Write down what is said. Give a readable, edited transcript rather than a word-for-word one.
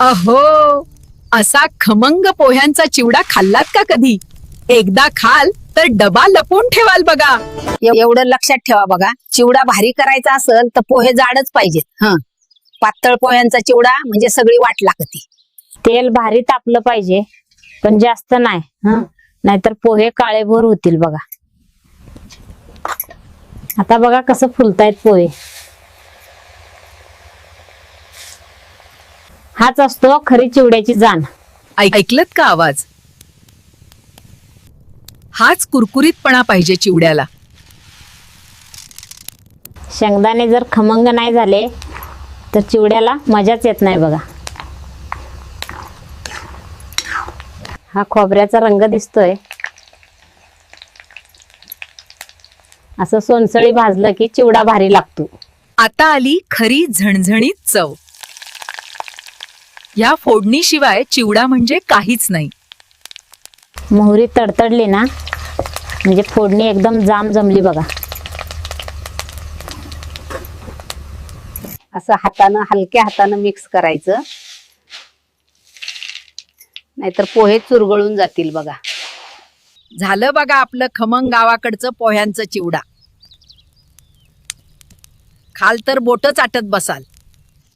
अहो, असा खमंग पोह्यांचा चिवडा खाल्लात का कधी? एकदा खाल तर डबा लपवून ठेवाल बघा. एवढं लक्षात ठेवा बघा, चिवडा भारी करायचा असेल तर पोहे जाडच पाहिजेत. पातळ पोह्यांचा चिवडा म्हणजे सगळी वाट लागते. तेल भारी तापलं पाहिजे, पण जास्त नाही. नाहीतर पोहे काळेभोर होतील बघा. आता बघा कसं फुलतायत पोहे. हाच असतो खरी चिवड्याची जाण. ऐकलत का आवाज? हाच कुरकुरीतपणा पाहिजे चिवड्याला. शेंगदाणे जर खमंग नाही झाले तर चिवड्याला मजाच येत नाही बघा. हा खोबऱ्याचा रंग दिसतोय. असं सोनसळी भाजलं की चिवडा भारी लागतो. आता आली खरी झणझणीत चव. या फोडणीशिवाय चिवडा म्हणजे काहीच नाही. मोहरी तडतडली ना म्हणजे फोडणी एकदम जाम जमली बघा. असं हातानं, हलक्या हातानं मिक्स करायचं, नाहीतर पोहे चुरगळून जातील बघा. झालं बघा आपलं खमंग गावाकडचं पोह्यांचं चिवडा. खाल तर बोट चाटत बसाल.